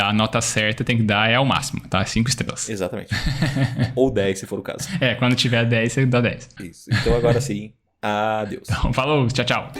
a nota certa tem que dar é ao máximo, tá? 5 estrelas. Exatamente. Ou 10, se for o caso. Quando tiver 10, você dá 10. Isso. Então agora sim, adeus. Então, falou, tchau, tchau.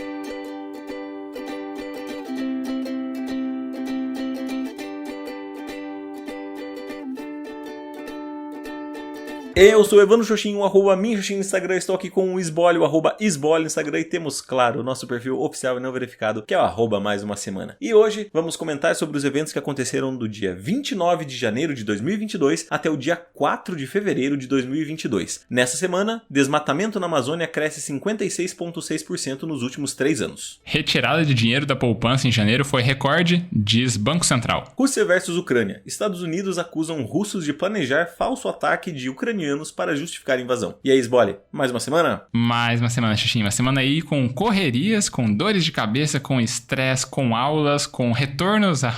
Eu sou o Evandro Xoxinho, @minxoxinho no Instagram. Estou aqui com o Esbole, o @esbole no Instagram. E temos, claro, o nosso perfil oficial e não verificado, que é o @mais uma semana. E hoje vamos comentar sobre os eventos que aconteceram do dia 29 de janeiro de 2022 até o dia 4 de fevereiro de 2022. Nessa semana, desmatamento na Amazônia cresce 56,6% nos últimos 3 anos. Retirada de dinheiro da poupança em janeiro foi recorde, diz Banco Central. Rússia versus Ucrânia. Estados Unidos acusam russos de planejar falso ataque de ucranianos para justificar a invasão. E aí, Esbole, mais uma semana? Mais uma semana, Xixinho. Uma semana aí com correrias, com dores de cabeça, com estresse, com aulas, com retornos a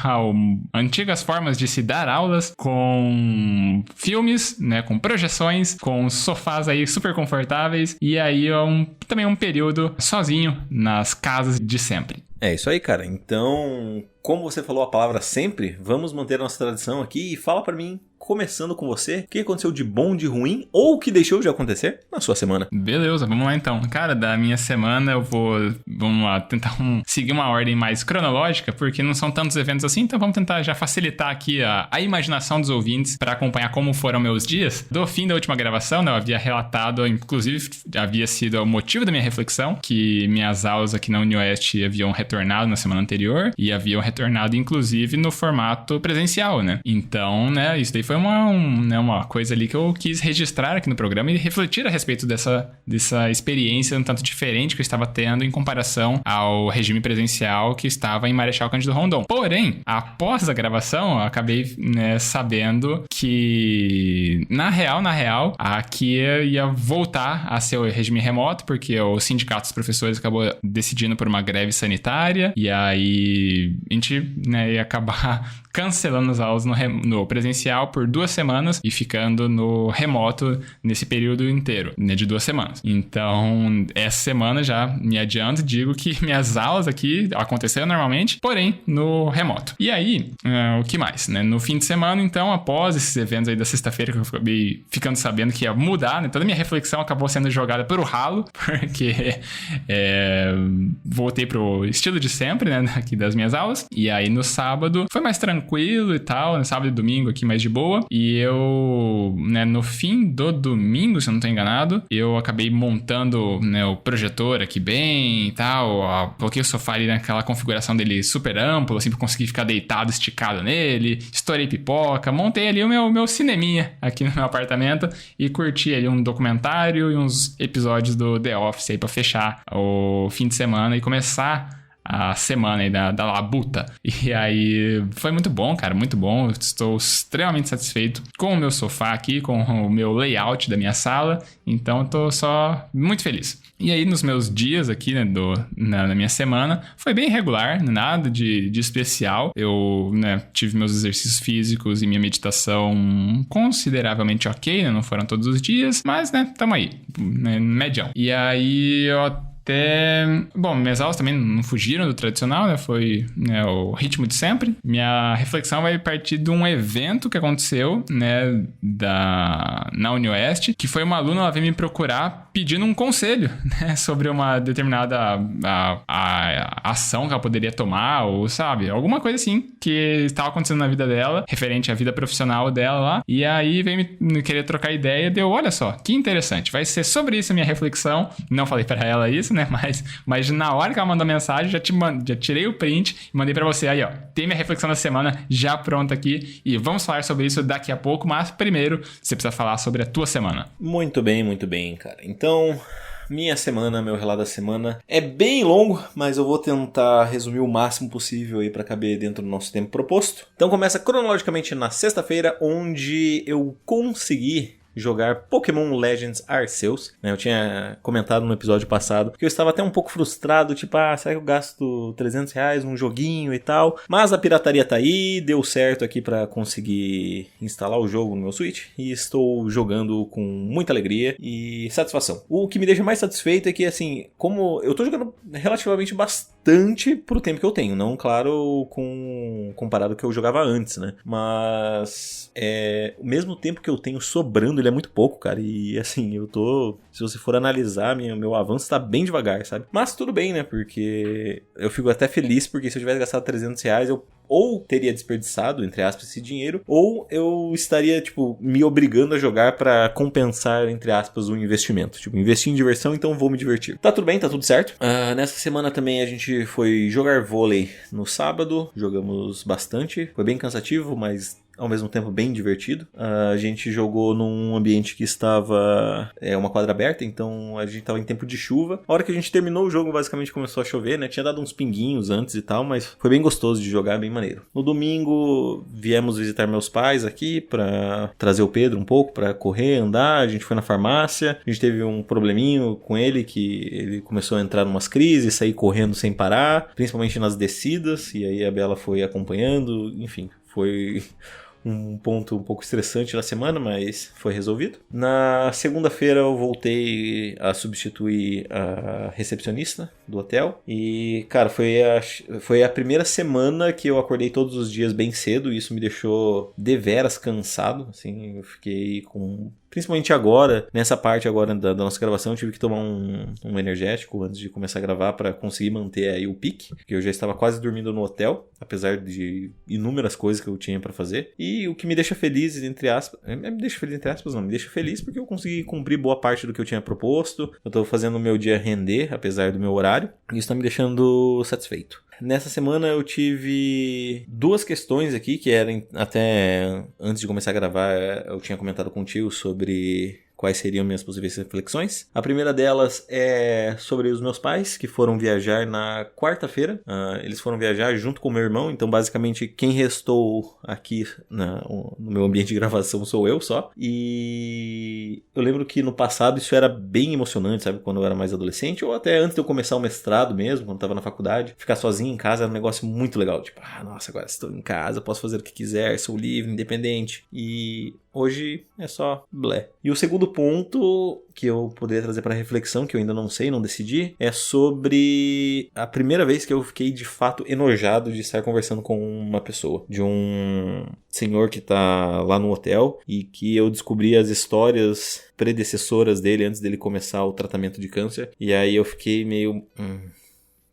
antigas formas de se dar aulas, com filmes, né, com projeções, com sofás aí super confortáveis. E aí também um período sozinho nas casas de sempre. É isso aí, cara. Então, como você falou a palavra sempre, vamos manter a nossa tradição aqui e fala pra mim, começando com você, o que aconteceu de bom, de ruim ou o que deixou de acontecer na sua semana. Beleza, vamos lá então. Cara, da minha semana vamos lá, tentar seguir uma ordem mais cronológica, porque não são tantos eventos assim, então vamos tentar já facilitar aqui a imaginação dos ouvintes para acompanhar como foram meus dias. Do fim da última gravação, né, eu havia relatado, inclusive havia sido o motivo da minha reflexão, que minhas aulas aqui na UniOeste haviam retornado na semana anterior e haviam retornado inclusive no formato presencial, né? Então, né, isso daí foi uma coisa ali que eu quis registrar aqui no programa e refletir a respeito dessa experiência um tanto diferente que eu estava tendo em comparação ao regime presencial que estava em Marechal Cândido Rondon. Porém, após a gravação, eu acabei, né, sabendo que, na real, aqui ia voltar a ser o regime remoto, porque o sindicato dos professores acabou decidindo por uma greve sanitária, e aí a gente, né, ia acabar cancelando as aulas no presencial por 2 semanas e ficando no remoto nesse período inteiro, né, de 2 semanas. Então, essa semana já me adianto e digo que minhas aulas aqui aconteceram normalmente, porém no remoto. E aí, o que mais, né? No fim de semana, então, após esses eventos aí da sexta-feira que eu acabei ficando sabendo que ia mudar, né? Toda a minha reflexão acabou sendo jogada pelo ralo, porque voltei pro estilo de sempre, né, aqui das minhas aulas. E aí, no sábado, foi mais tranquilo e tal, no sábado e domingo aqui mais de boa. E eu, né, no fim do domingo, se eu não tô enganado, eu acabei montando, né, o projetor aqui bem e tal. Coloquei o sofá ali naquela configuração dele super amplo, assim, pra conseguir ficar deitado, esticado nele. Estourei pipoca, montei ali o meu cineminha aqui no meu apartamento e curti ali um documentário e uns episódios do The Office aí pra fechar o fim de semana e começar a semana aí da labuta. E aí foi muito bom, cara, muito bom. Eu estou extremamente satisfeito com o meu sofá aqui, com o meu layout da minha sala. Então eu tô só muito feliz. E aí nos meus dias aqui, né, na minha semana, foi bem regular, nada de especial. Eu, né, tive meus exercícios físicos e minha meditação consideravelmente ok, né, não foram todos os dias, mas, né, tamo aí, né, medião. E aí bom, minhas aulas também não fugiram do tradicional, né? Foi, né, o ritmo de sempre. Minha reflexão vai partir de um evento que aconteceu, né, na UniOeste, que foi uma aluna, ela veio me procurar pedindo um conselho, né, sobre uma determinada a ação que ela poderia tomar, ou, sabe, alguma coisa assim que estava acontecendo na vida dela, referente à vida profissional dela lá. E aí veio me querer trocar ideia, deu, olha só, que interessante, vai ser sobre isso a minha reflexão. Não falei pra ela isso, né, mas na hora que ela mandou a mensagem, já tirei o print e mandei pra você. Aí, ó, tem minha reflexão da semana já pronta aqui e vamos falar sobre isso daqui a pouco, mas primeiro você precisa falar sobre a tua semana. Muito bem, cara. Então, minha semana, meu relato da semana é bem longo, mas eu vou tentar resumir o máximo possível aí pra caber dentro do nosso tempo proposto. Então começa cronologicamente na sexta-feira, onde eu consegui jogar Pokémon Legends Arceus, né? Eu tinha comentado no episódio passado que eu estava até um pouco frustrado, tipo, será que eu gasto R$300 num joguinho e tal? Mas a pirataria tá aí, deu certo aqui pra conseguir instalar o jogo no meu Switch e estou jogando com muita alegria e satisfação. O que me deixa mais satisfeito é que, assim, como eu tô jogando relativamente bastante bastante pro tempo que eu tenho. Não, claro, comparado ao que eu jogava antes, né? Mas o mesmo tempo que eu tenho sobrando, ele é muito pouco, cara. E assim, se você for analisar, meu avanço tá bem devagar, sabe? Mas tudo bem, né? Porque eu fico até feliz, porque se eu tivesse gastado R$300, eu ou teria desperdiçado, entre aspas, esse dinheiro, ou eu estaria, tipo, me obrigando a jogar pra compensar, entre aspas, o investimento. Tipo, investi em diversão, então vou me divertir. Tá tudo bem, tá tudo certo. Nessa semana também a gente foi jogar vôlei no sábado, jogamos bastante, foi bem cansativo, mas ao mesmo tempo bem divertido. A gente jogou num ambiente que estava uma quadra aberta, então a gente estava em tempo de chuva. A hora que a gente terminou o jogo, basicamente começou a chover, né? Tinha dado uns pinguinhos antes e tal, mas foi bem gostoso de jogar, bem maneiro. No domingo, viemos visitar meus pais aqui pra trazer o Pedro um pouco, pra correr, andar. A gente foi na farmácia, a gente teve um probleminho com ele, que ele começou a entrar em umas crises, sair correndo sem parar, principalmente nas descidas, e aí a Bela foi acompanhando, enfim, foi um ponto um pouco estressante na semana, mas foi resolvido. Na segunda-feira eu voltei a substituir a recepcionista do hotel. E, cara, foi a primeira semana que eu acordei todos os dias bem cedo. E isso me deixou deveras cansado. Assim, eu fiquei com... Principalmente agora, nessa parte agora da nossa gravação, eu tive que tomar um energético antes de começar a gravar para conseguir manter aí o pique, porque eu já estava quase dormindo no hotel, apesar de inúmeras coisas que eu tinha para fazer. E o que me deixa feliz, entre aspas, me deixa feliz porque eu consegui cumprir boa parte do que eu tinha proposto. Eu tô fazendo o meu dia render, apesar do meu horário, e isso tá me deixando satisfeito. Nessa semana eu tive duas questões aqui, que eram até antes de começar a gravar, eu tinha comentado contigo sobre quais seriam minhas possíveis reflexões. A primeira delas é sobre os meus pais, que foram viajar na quarta-feira. Eles foram viajar junto com o meu irmão, então basicamente quem restou aqui no meu ambiente de gravação sou eu só. E eu lembro que no passado isso era bem emocionante, sabe? Quando eu era mais adolescente, ou até antes de eu começar o mestrado mesmo, quando eu tava na faculdade. Ficar sozinho em casa era um negócio muito legal. Tipo, nossa, agora estou em casa, posso fazer o que quiser, sou livre, independente. E hoje é só blé. E o segundo ponto que eu poderia trazer para reflexão, que eu ainda não sei, não decidi, é sobre a primeira vez que eu fiquei de fato enojado de estar conversando com uma pessoa. De um senhor que tá lá no hotel e que eu descobri as histórias predecessoras dele antes dele começar o tratamento de câncer. E aí eu fiquei meio...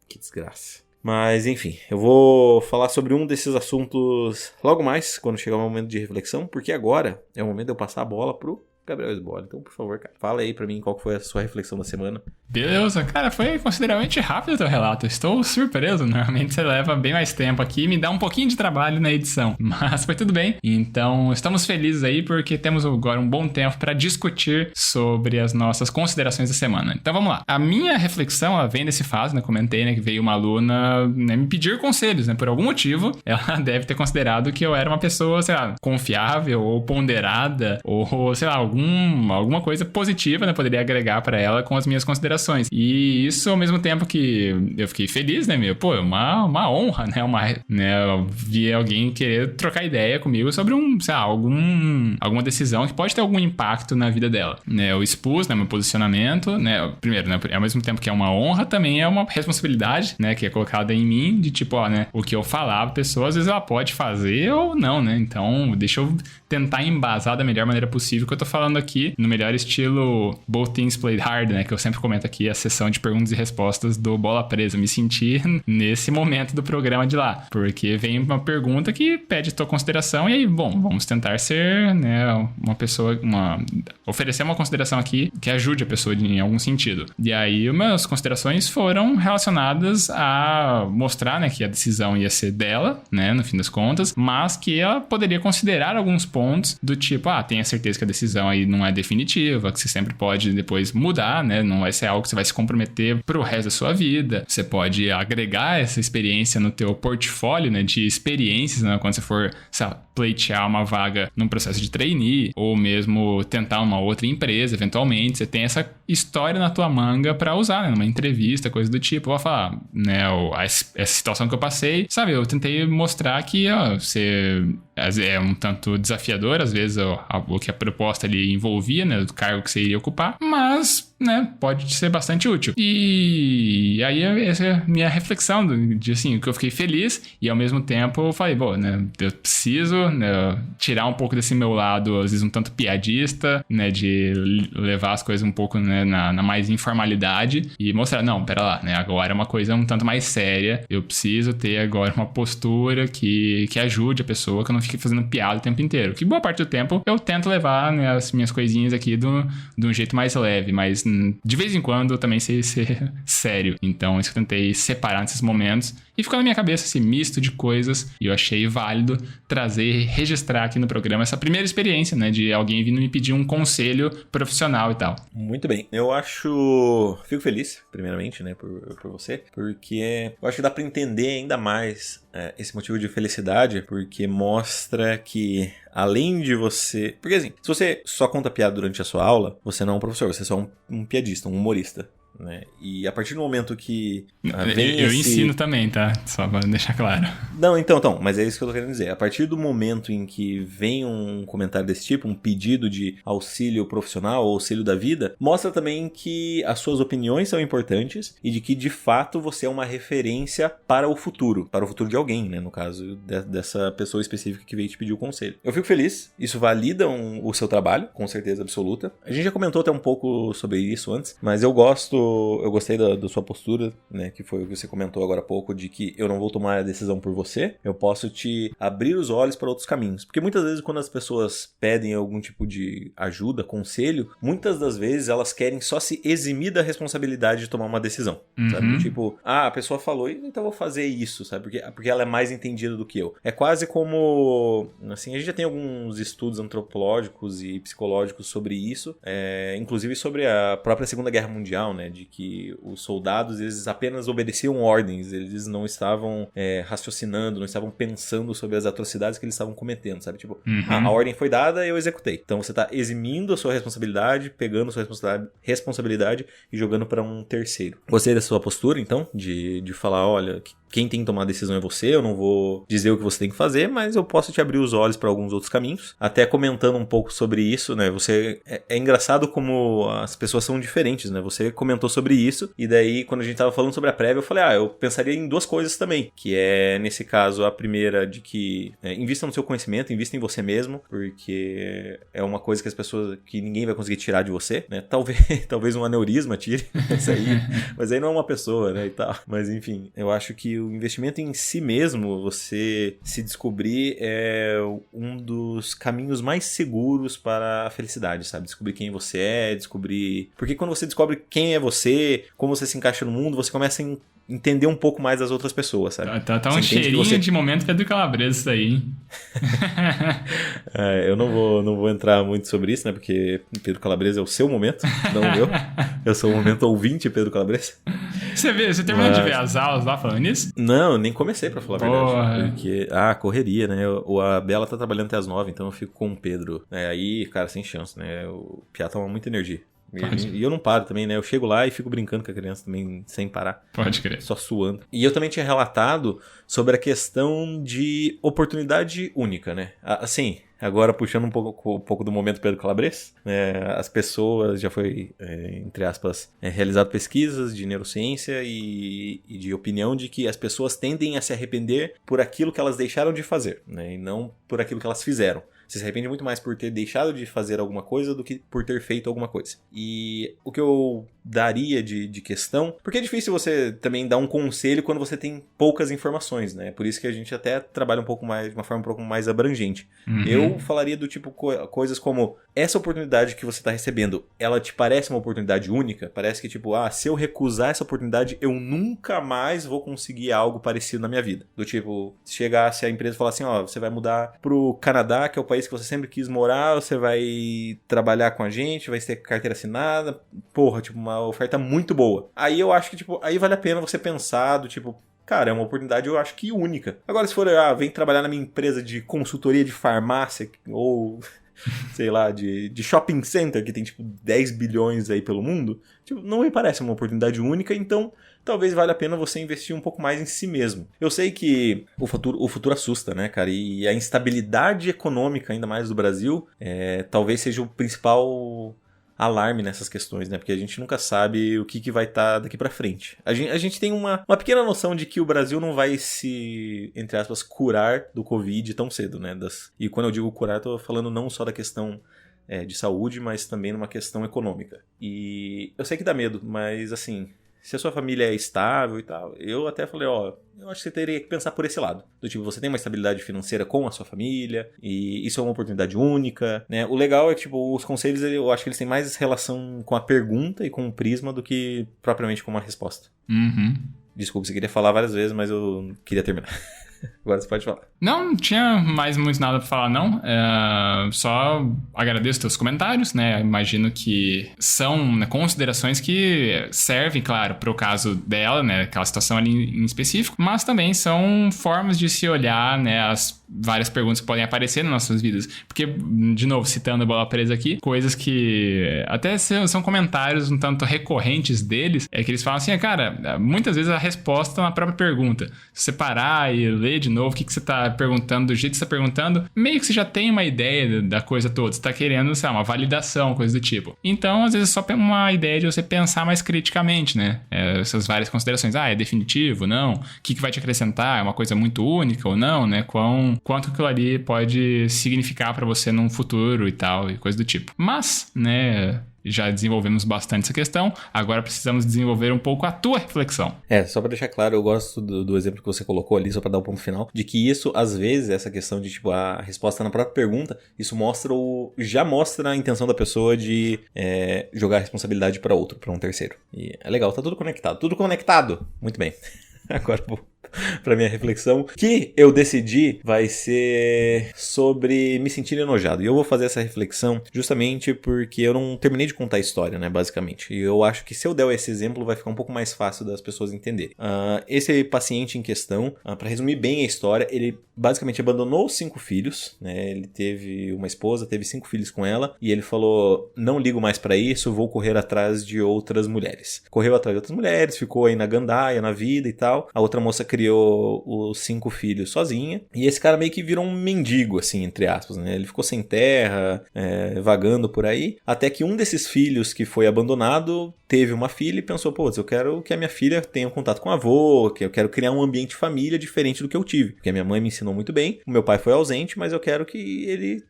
que desgraça. Mas enfim, eu vou falar sobre um desses assuntos logo mais, quando chegar o momento de reflexão, porque agora é o momento de eu passar a bola pro Gabriel Esbola. Então, por favor, cara, fala aí pra mim qual foi a sua reflexão da semana. Beleza, cara, foi consideravelmente rápido o teu relato. Estou surpreso, normalmente você leva bem mais tempo aqui, me dá um pouquinho de trabalho na edição, mas foi tudo bem. Então, estamos felizes aí porque temos agora um bom tempo para discutir sobre as nossas considerações da semana. Então, vamos lá. A minha reflexão, ela vem desse fato, né, comentei, né, que veio uma aluna, né, me pedir conselhos, né, por algum motivo, ela deve ter considerado que eu era uma pessoa, sei lá, confiável ou ponderada, ou, sei lá, alguma coisa positiva, né, poderia agregar para ela com as minhas considerações. E isso, ao mesmo tempo que eu fiquei feliz, né, meu? Pô, uma honra, né? Eu vi alguém querer trocar ideia comigo sobre sei lá, alguma decisão que pode ter algum impacto na vida dela, né? Eu expus, né, meu posicionamento, né? Primeiro, né, ao mesmo tempo que é uma honra, também é uma responsabilidade, né, que é colocada em mim, de tipo, né, o que eu falar, a pessoa, às vezes ela pode fazer ou não, né? Então, deixa eu tentar embasar da melhor maneira possível que eu tô falando aqui, no melhor estilo Both Teams Played Hard, né, que eu sempre comento aqui, a sessão de perguntas e respostas do Bola Presa. Me senti nesse momento do programa de lá, porque vem uma pergunta que pede tua consideração e aí, bom, vamos tentar ser, né, uma pessoa, oferecer uma consideração aqui que ajude a pessoa em algum sentido. E aí, minhas considerações foram relacionadas a mostrar, né, que a decisão ia ser dela, né, no fim das contas, mas que ela poderia considerar alguns pontos do tipo, tenha certeza que a decisão aí não é definitiva, que você sempre pode depois mudar, né, não vai ser algo que você vai se comprometer pro resto da sua vida. Você pode agregar essa experiência no teu portfólio, né, de experiências, né, quando você for, sei lá, pleitear uma vaga num processo de trainee, ou mesmo tentar uma outra empresa, eventualmente. Você tem essa história na tua manga pra usar, né? Numa entrevista, coisa do tipo. Eu vou falar, né? Essa situação que eu passei, sabe? Eu tentei mostrar que, ó, você é um tanto desafiador, às vezes, o que a proposta ali envolvia, né? Do cargo que você iria ocupar, mas, né? Pode ser bastante útil. E aí, essa é a minha reflexão de assim, que eu fiquei feliz e, ao mesmo tempo, eu falei, bom, né? Eu preciso, né, tirar um pouco desse meu lado, às vezes, um tanto piadista, né? De levar as coisas um pouco, né, na mais informalidade e mostrar, não, pera lá, né? Agora é uma coisa um tanto mais séria. Eu preciso ter agora uma postura que ajude a pessoa, que eu não fique fazendo piada o tempo inteiro. Que boa parte do tempo eu tento levar, né, as minhas coisinhas aqui de um jeito mais leve, mas de vez em quando eu também sei ser sério. Então, isso que eu tentei separar nesses momentos. E ficou na minha cabeça esse misto de coisas e eu achei válido trazer e registrar aqui no programa essa primeira experiência, né, de alguém vindo me pedir um conselho profissional e tal. Muito bem. Fico feliz, primeiramente, né, por você, porque eu acho que dá pra entender ainda mais esse motivo de felicidade, porque mostra que além de você... Porque assim, se você só conta piada durante a sua aula, você não é um professor, você é só um piadista, um humorista. Né? E a partir do momento que eu ensino também, tá? Só pra deixar claro. Não, então, mas é isso que eu tô querendo dizer. A partir do momento em que vem um comentário desse tipo, um pedido de auxílio profissional ou auxílio da vida, mostra também que as suas opiniões são importantes e de que, de fato, você é uma referência para o futuro de alguém, né? No caso dessa pessoa específica que veio te pedir o conselho. Eu fico feliz, isso valida o seu trabalho, com certeza absoluta. A gente já comentou até um pouco sobre isso antes, mas eu gostei da sua postura, né, que foi o que você comentou agora há pouco, de que eu não vou tomar a decisão por você, eu posso te abrir os olhos para outros caminhos. Porque muitas vezes quando as pessoas pedem algum tipo de ajuda, conselho, muitas das vezes elas querem só se eximir da responsabilidade de tomar uma decisão, sabe? Tipo, a pessoa falou, então eu vou fazer isso, sabe? Porque ela é mais entendida do que eu. É quase como, assim, a gente já tem alguns estudos antropológicos e psicológicos sobre isso, inclusive sobre a própria Segunda Guerra Mundial, né? De que os soldados, eles apenas obedeciam ordens, eles não estavam raciocinando, não estavam pensando sobre as atrocidades que eles estavam cometendo, sabe? Tipo, a ordem foi dada, eu executei. Então você tá eximindo a sua responsabilidade, pegando a sua responsabilidade e jogando para um terceiro. Gostei da sua postura, então, de falar, olha, quem tem que tomar a decisão é você, eu não vou dizer o que você tem que fazer, mas eu posso te abrir os olhos para alguns outros caminhos. Até comentando um pouco sobre isso, né? Você é engraçado como as pessoas são diferentes, né? Você comentou sobre isso, e daí quando a gente tava falando sobre a prévia, eu falei, eu pensaria em duas coisas também, que é, nesse caso, a primeira de que invista no seu conhecimento, invista em você mesmo, porque é uma coisa que as pessoas, que ninguém vai conseguir tirar de você, né? Talvez um aneurisma tire isso aí, mas aí não é uma pessoa, né, e tal. Mas enfim, eu acho que o investimento em si mesmo, você se descobrir, é um dos caminhos mais seguros para a felicidade, sabe? Descobrir quem você é, porque quando você descobre quem é você, como você se encaixa no mundo, você começa a entender um pouco mais as outras pessoas, sabe? Tá um cheirinho de momento Pedro Calabresa isso aí, hein? Eu não vou entrar muito sobre isso, né? Porque Pedro Calabresa é o seu momento, não o meu. Eu sou o momento ouvinte, Pedro Calabresa. Você terminou de ver as aulas lá falando nisso? Não, nem comecei, pra falar a verdade. Porque, correria, né? A Bela tá trabalhando até as 9, então eu fico com o Pedro. Aí, cara, sem chance, né? O Piá toma muita energia. E eu não paro também, né? Eu chego lá e fico brincando com a criança também, sem parar. Pode crer. Só suando. E eu também tinha relatado sobre a questão de oportunidade única, né? Assim, agora puxando um pouco do momento Pedro Calabres, as pessoas, já foi, entre aspas, realizado pesquisas de neurociência e de opinião de que as pessoas tendem a se arrepender por aquilo que elas deixaram de fazer, né? E não por aquilo que elas fizeram. Você se arrepende muito mais por ter deixado de fazer alguma coisa do que por ter feito alguma coisa. E o que eu daria de questão... Porque é difícil você também dar um conselho quando você tem poucas informações, né? Por isso que a gente até trabalha um pouco mais, de uma forma um pouco mais abrangente. Eu falaria do tipo coisas como... Essa oportunidade que você está recebendo, ela te parece uma oportunidade única? Parece que tipo, se eu recusar essa oportunidade, eu nunca mais vou conseguir algo parecido na minha vida. Do tipo, se chegasse a empresa e falar assim, você vai mudar pro Canadá, que é o país que você sempre quis morar, você vai trabalhar com a gente, vai ter carteira assinada, porra, tipo, uma oferta muito boa. Aí eu acho que, tipo, aí vale a pena você pensar do tipo, cara, é uma oportunidade, eu acho que única. Agora, se for, vem trabalhar na minha empresa de consultoria de farmácia, ou sei lá, de shopping center, que tem, tipo, 10 bilhões aí pelo mundo, tipo, não me parece uma oportunidade única, então talvez valha a pena você investir um pouco mais em si mesmo. Eu sei que o futuro assusta, né, cara? E a instabilidade econômica, ainda mais do Brasil, talvez seja o principal alarme nessas questões, né? Porque a gente nunca sabe o que vai estar daqui pra frente. A gente tem uma pequena noção de que o Brasil não vai se, entre aspas, curar do Covid tão cedo, né? E quando eu digo curar, eu tô falando não só da questão de saúde, mas também numa questão econômica. E eu sei que dá medo, mas assim, se a sua família é estável e tal, eu até falei, eu acho que você teria que pensar por esse lado. Do tipo, você tem uma estabilidade financeira com a sua família, e isso é uma oportunidade única, né? O legal é que, tipo, os conselhos, eu acho que eles têm mais relação com a pergunta e com o prisma do que propriamente com uma resposta. Uhum. Desculpa, você queria falar várias vezes, mas eu queria terminar. Agora você pode falar. Não tinha mais muito nada pra falar, não. Só agradeço teus comentários, né? Imagino que são, né, considerações que servem, claro, pro caso dela, né? Aquela situação ali em específico, mas também são formas de se olhar, né? As várias perguntas que podem aparecer nas nossas vidas. Porque, de novo, citando a Bola Presa aqui, coisas que até são comentários um tanto recorrentes deles, é que eles falam assim, cara, muitas vezes a resposta tá na própria pergunta. Se você parar e ler de novo o que você tá perguntando, do jeito que você tá perguntando, meio que você já tem uma ideia da coisa toda. Você tá querendo, sei lá, uma validação, coisa do tipo. Então, às vezes, é só uma ideia de você pensar mais criticamente, né? Essas várias considerações. É definitivo? Não? O que vai te acrescentar? É uma coisa muito única ou não, né? Quanto aquilo ali pode significar pra você num futuro e tal, e coisa do tipo. Mas, né, já desenvolvemos bastante essa questão, agora precisamos desenvolver um pouco a tua reflexão. Só pra deixar claro, eu gosto do exemplo que você colocou ali, só pra dar o ponto final, de que isso, às vezes, essa questão de, tipo, a resposta na própria pergunta, isso já mostra a intenção da pessoa de jogar a responsabilidade pra outro, pra um terceiro. E é legal, tá tudo conectado. Tudo conectado! Muito bem. Agora vou pra minha reflexão, que eu decidi vai ser sobre me sentir enojado. E eu vou fazer essa reflexão justamente porque eu não terminei de contar a história, né, basicamente. E eu acho que se eu der esse exemplo, vai ficar um pouco mais fácil das pessoas entenderem. Esse paciente em questão, pra resumir bem a história, ele basicamente abandonou 5 filhos, né? Ele teve uma esposa, teve 5 filhos com ela, e ele falou, não ligo mais pra isso, vou correr atrás de outras mulheres. Correu atrás de outras mulheres, ficou aí na gandaia, na vida e tal. A outra moça criou os 5 filhos sozinha, e esse cara meio que virou um mendigo, assim, entre aspas, né? Ele ficou sem terra, vagando por aí, até que um desses filhos que foi abandonado teve uma filha e pensou, eu quero que a minha filha tenha um contato com o avô, que eu quero criar um ambiente de família diferente do que eu tive, porque a minha mãe me ensinou muito bem, o meu pai foi ausente, mas eu quero que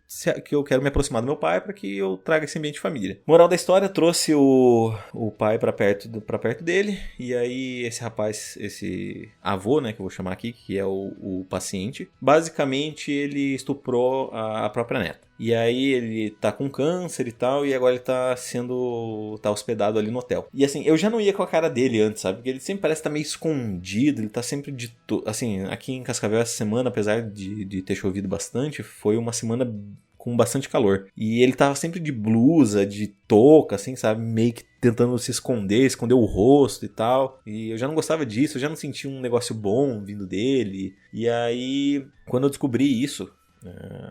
eu quero me aproximar do meu pai para que eu traga esse ambiente de família. Moral da história, trouxe o pai para perto dele, e aí esse rapaz, esse avô, né, que eu vou chamar aqui, que é o paciente, basicamente ele estuprou a própria neta. E aí ele tá com câncer e tal, e agora ele tá hospedado ali no hotel. E assim, eu já não ia com a cara dele antes, sabe? Porque ele sempre parece estar meio escondido, ele tá sempre assim, aqui em Cascavel essa semana, apesar de ter chovido bastante, foi uma semana com bastante calor. E ele tava sempre de blusa, de touca, assim, sabe? Meio que tentando se esconder o rosto e tal. E eu já não gostava disso, eu já não sentia um negócio bom vindo dele. E aí, quando eu descobri isso,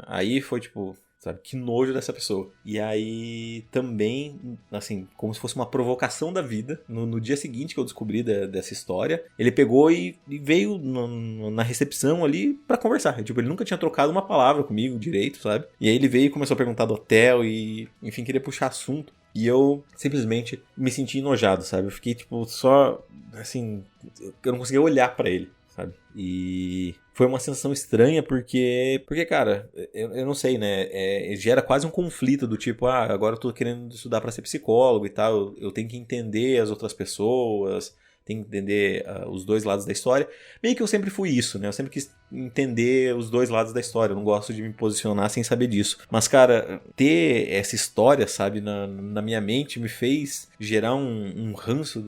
aí foi tipo, sabe, que nojo dessa pessoa. E aí também, assim, como se fosse uma provocação da vida, no dia seguinte que eu descobri dessa história, ele pegou e veio na recepção ali pra conversar. Tipo, ele nunca tinha trocado uma palavra comigo direito, sabe? E aí ele veio e começou a perguntar do hotel e, enfim, queria puxar assunto. E eu simplesmente me senti enojado, sabe? Eu fiquei, tipo, só, assim, eu não conseguia olhar pra ele, sabe? E foi uma sensação estranha porque cara, eu não sei, né? Gera quase um conflito do tipo, agora eu tô querendo estudar pra ser psicólogo e tal, eu tenho que entender as outras pessoas, tenho que entender os dois lados da história. Meio que eu sempre fui isso, né? Eu sempre quis entender os dois lados da história, eu não gosto de me posicionar sem saber disso. Mas, cara, ter essa história, sabe, na minha mente me fez gerar um ranço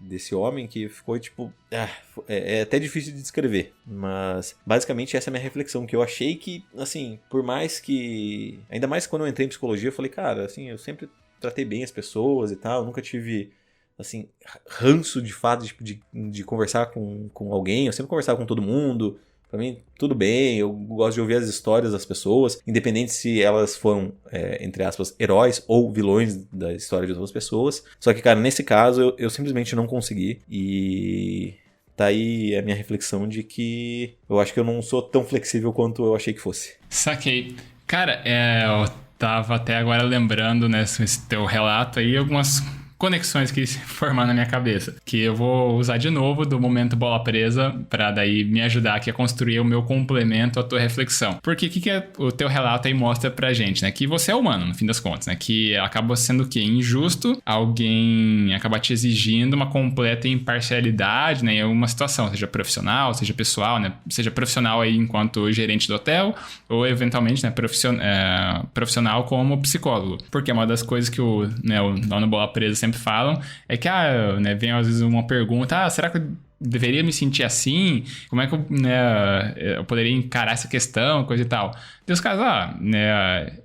desse homem que ficou tipo... É até difícil de descrever, mas basicamente essa é a minha reflexão, que eu achei que, assim, por mais que... Ainda mais quando eu entrei em psicologia, eu falei, cara, assim, eu sempre tratei bem as pessoas e tal, eu nunca tive, assim, ranço de fato de conversar com alguém, eu sempre conversava com todo mundo, Pra mim, tudo bem, eu gosto de ouvir as histórias das pessoas, independente se elas foram, entre aspas, heróis ou vilões da história de outras pessoas. Só que, cara, nesse caso, eu simplesmente não consegui. E tá aí a minha reflexão de que eu acho que eu não sou tão flexível quanto eu achei que fosse. Saquei. Cara, eu tava até agora lembrando, né, esse teu relato aí, algumas conexões que se formaram na minha cabeça, que eu vou usar de novo do momento bola presa pra daí me ajudar aqui a construir o meu complemento à tua reflexão. Porque o que o teu relato aí mostra pra gente, né? Que você é humano, no fim das contas, né? Que acaba sendo o quê? Injusto alguém acabar te exigindo uma completa imparcialidade, né? Em alguma situação, seja profissional, seja pessoal, né? Seja profissional aí enquanto gerente do hotel ou eventualmente, né? Profissional como psicólogo. Porque uma das coisas que o lá no Bola Presa sempre falam é que, né, vem às vezes uma pergunta, será que eu deveria me sentir assim? Como é que eu poderia encarar essa questão, coisa e tal? E os caras,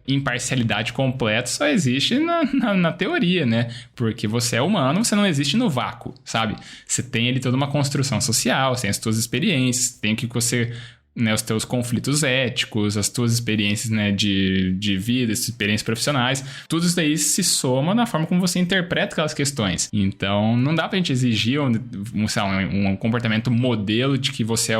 imparcialidade completa só existe na teoria, né? Porque você é humano, você não existe no vácuo, sabe? Você tem ali toda uma construção social, você tem as suas experiências, tem o que você... Né, os teus conflitos éticos, as tuas experiências, né, de vida, experiências profissionais, tudo isso daí se soma na forma como você interpreta aquelas questões. Então, não dá pra gente exigir um comportamento modelo de que você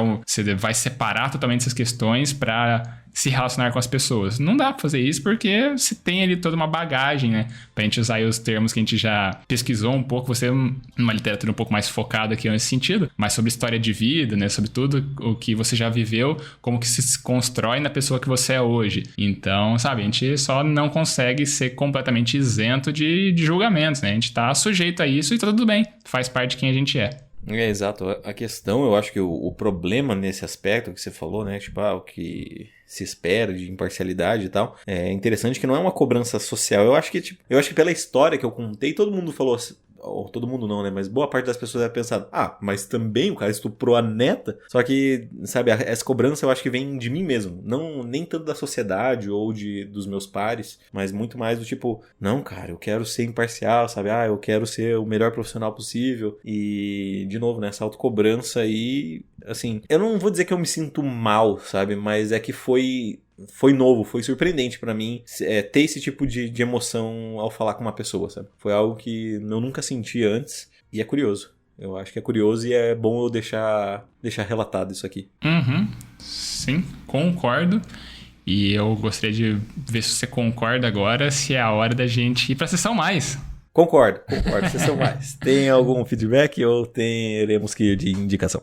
vai separar totalmente essas questões pra se relacionar com as pessoas. Não dá pra fazer isso porque você tem ali toda uma bagagem, né? Pra gente usar aí os termos que a gente já pesquisou um pouco, você numa literatura um pouco mais focada aqui nesse sentido, mas sobre história de vida, né? Sobre tudo o que você já viveu, como que se constrói na pessoa que você é hoje. Então, sabe, a gente só não consegue ser completamente isento de julgamentos, né? A gente tá sujeito a isso e tá tudo bem, faz parte de quem a gente é. Exato. A questão, eu acho que o problema nesse aspecto que você falou, né? Tipo, o que se espera de imparcialidade e tal, é interessante que não é uma cobrança social. Eu acho que pela história que eu contei, todo mundo falou assim, ou todo mundo não, né? Mas boa parte das pessoas deve pensar, mas também o cara estuprou a neta. Só que, sabe, essa cobrança eu acho que vem de mim mesmo. Não, nem tanto da sociedade ou dos meus pares, mas muito mais do tipo, não, cara, eu quero ser imparcial, sabe? Eu quero ser o melhor profissional possível. E, de novo, né? Essa autocobrança aí, assim, eu não vou dizer que eu me sinto mal, sabe? Mas é que foi novo, foi surpreendente pra mim ter esse tipo de emoção ao falar com uma pessoa, sabe? Foi algo que eu nunca senti antes e é curioso. Eu acho que é curioso e é bom eu deixar relatado isso aqui. Sim, concordo. E eu gostaria de ver se você concorda agora, se é a hora da gente ir pra sessão mais. Concordo, sessão mais. Tem algum feedback ou teremos que ir de indicação?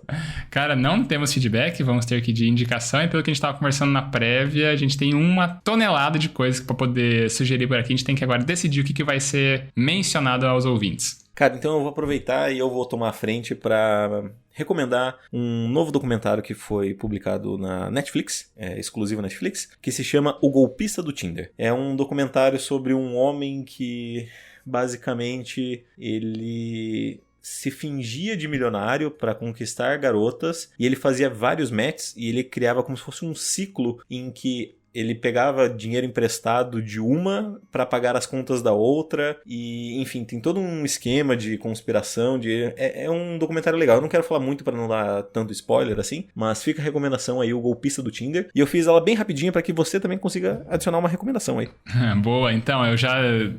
Cara, não temos feedback, vamos ter que ir de indicação. E pelo que a gente estava conversando na prévia, a gente tem uma tonelada de coisas para poder sugerir por aqui. A gente tem que agora decidir o que vai ser mencionado aos ouvintes. Cara, então eu vou aproveitar e eu vou tomar a frente para recomendar um novo documentário que foi publicado na Netflix, exclusivo Netflix, que se chama O Golpista do Tinder. É um documentário sobre um homem que... basicamente, ele se fingia de milionário para conquistar garotas e ele fazia vários matches e ele criava como se fosse um ciclo em que ele pegava dinheiro emprestado de uma para pagar as contas da outra e, enfim, tem todo um esquema de conspiração. É um documentário legal. Eu não quero falar muito para não dar tanto spoiler assim, mas fica a recomendação aí, O Golpista do Tinder. E eu fiz ela bem rapidinha para que você também consiga adicionar uma recomendação aí. Boa, então, eu já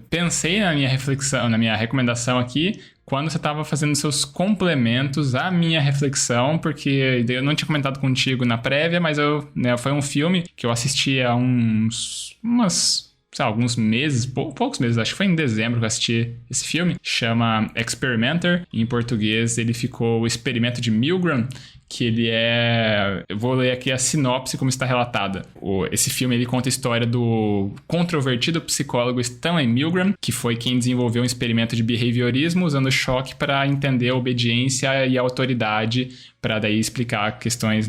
pensei na minha reflexão, na minha recomendação aqui, quando você estava fazendo seus complementos à minha reflexão, porque eu não tinha comentado contigo na prévia, mas foi um filme que eu assisti há alguns meses, poucos meses, acho que foi em dezembro que eu assisti esse filme, chama Experimenter, em português ele ficou O Experimento de Milgram, que ele eu vou ler aqui a sinopse como está relatada. Esse filme ele conta a história do controvertido psicólogo Stanley Milgram, que foi quem desenvolveu um experimento de behaviorismo usando choque para entender a obediência e a autoridade, para daí explicar questões,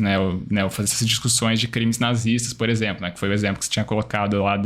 fazer essas discussões de crimes nazistas, por exemplo, que foi o exemplo que você tinha colocado lá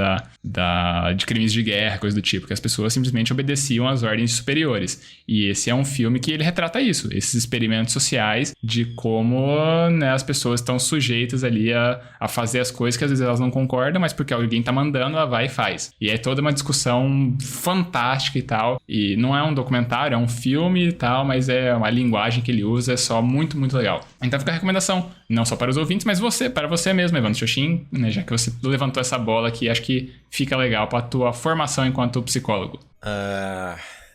de crimes de guerra, coisa do tipo, que as pessoas simplesmente obedeciam às ordens superiores. E esse é um filme que ele retrata isso, esses experimentos sociais de como como, né, as pessoas estão sujeitas ali a fazer as coisas que às vezes elas não concordam, mas porque alguém tá mandando, ela vai e faz. E é toda uma discussão fantástica e tal. E não é um documentário, é um filme e tal, mas é uma linguagem que ele usa, é só muito, muito legal. Então fica a recomendação, não só para os ouvintes, mas para você mesmo, Evandro Xoxin, né, já que você levantou essa bola aqui, acho que fica legal para a tua formação enquanto psicólogo.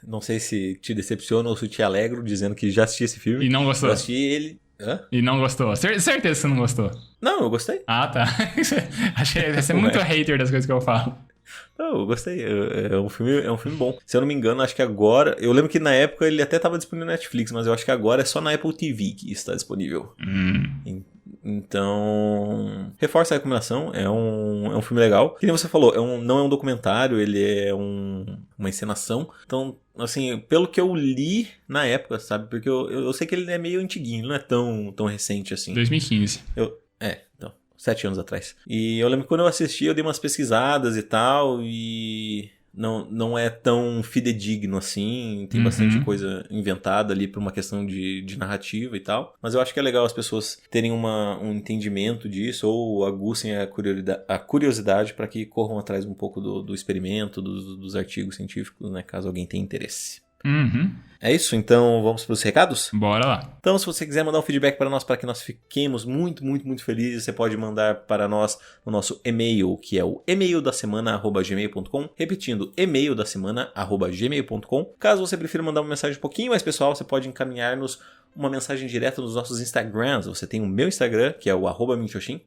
Não sei se te decepciona ou se te alegro dizendo que já assisti esse filme. E não gostou? Eu assisti ele... Hã? E não gostou? Certeza que você não gostou? Não, eu gostei. Ah, tá. Achei que você é muito hater das coisas que eu falo. Não, eu gostei. É um filme bom. Se eu não me engano, acho que agora... Eu lembro que na época ele até estava disponível na Netflix, mas eu acho que agora é só na Apple TV que está disponível. Então, reforça a recomendação. É um filme legal. Que nem você falou, não é um documentário, ele é uma encenação. Então, assim, pelo que eu li na época, sabe? Porque eu sei que ele é meio antiguinho, ele não é tão recente assim. 2015. Então, 7 anos atrás. E eu lembro que quando eu assisti, eu dei umas pesquisadas e tal, e... Não é tão fidedigno assim, tem bastante coisa inventada ali por uma questão de narrativa e tal, mas eu acho que é legal as pessoas terem um entendimento disso ou aguçem a curiosidade para que corram atrás um pouco do experimento, dos artigos científicos, né, caso alguém tenha interesse. É isso, então vamos para os recados? Bora lá. Então, se você quiser mandar um feedback para nós, para que nós fiquemos muito, muito, muito felizes, você pode mandar para nós o nosso e-mail, que é o emaildacemana@gmail.com, repetindo, emaildacemana@gmail.com. Caso você prefira mandar uma mensagem um pouquinho mais pessoal, você pode encaminhar-nos uma mensagem direta nos nossos Instagrams. Você tem o meu Instagram, que é o @minxoxin.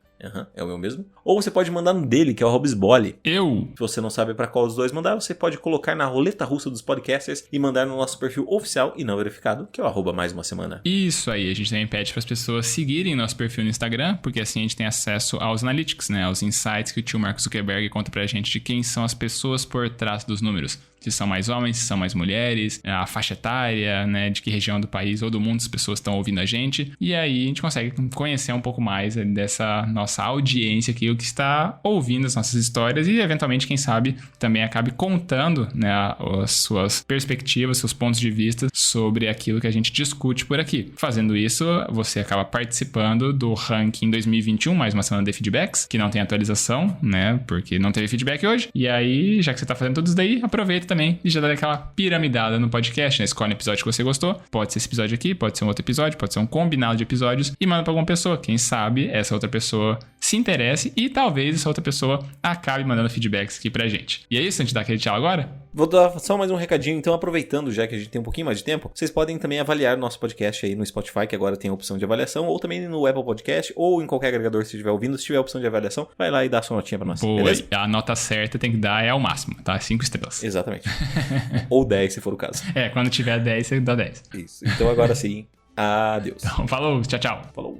É o meu mesmo. Ou você pode mandar no dele, que é o @sbole. Se você não sabe para qual dos dois mandar, você pode colocar na roleta russa dos podcasters e mandar no nosso perfil oficial e não verificado, que é o @mais-uma-semana. Isso aí, a gente também pede para as pessoas seguirem nosso perfil no Instagram, porque assim a gente tem acesso aos analytics, né, aos insights que o tio Mark Zuckerberg conta pra gente de quem são as pessoas por trás dos números. Se são mais homens, se são mais mulheres, a faixa etária, né, de que região do país ou do mundo as pessoas estão ouvindo a gente. E aí a gente consegue conhecer um pouco mais dessa nossa audiência aqui, o que está ouvindo as nossas histórias e eventualmente, quem sabe, também acabe contando, né, as suas perspectivas, seus pontos de vista sobre aquilo que a gente discute por aqui. Fazendo isso, você acaba participando do ranking 2021, mais uma semana de feedbacks, que não tem atualização, né, porque não teve feedback hoje. E aí, já que você está fazendo tudo isso daí, aproveita também e já dá aquela piramidada no podcast, né? Escolhe um episódio que você gostou, pode ser esse episódio aqui, pode ser um outro episódio, pode ser um combinado de episódios e manda pra alguma pessoa. Quem sabe essa outra pessoa se interesse e talvez essa outra pessoa acabe mandando feedbacks aqui pra gente. E é isso, a gente dá aquele tchau agora? Vou dar só mais um recadinho, então aproveitando já que a gente tem um pouquinho mais de tempo, vocês podem também avaliar o nosso podcast aí no Spotify, que agora tem a opção de avaliação, ou também no Apple Podcast, ou em qualquer agregador que você estiver ouvindo, se tiver a opção de avaliação, vai lá e dá a sua notinha pra nós. Boa, beleza? A nota certa tem que dar é ao máximo, tá? 5 estrelas. Exatamente. Ou 10, se for o caso. Quando tiver 10, você dá 10. Isso. Então agora sim, adeus. Então, falou, tchau, tchau. Falou.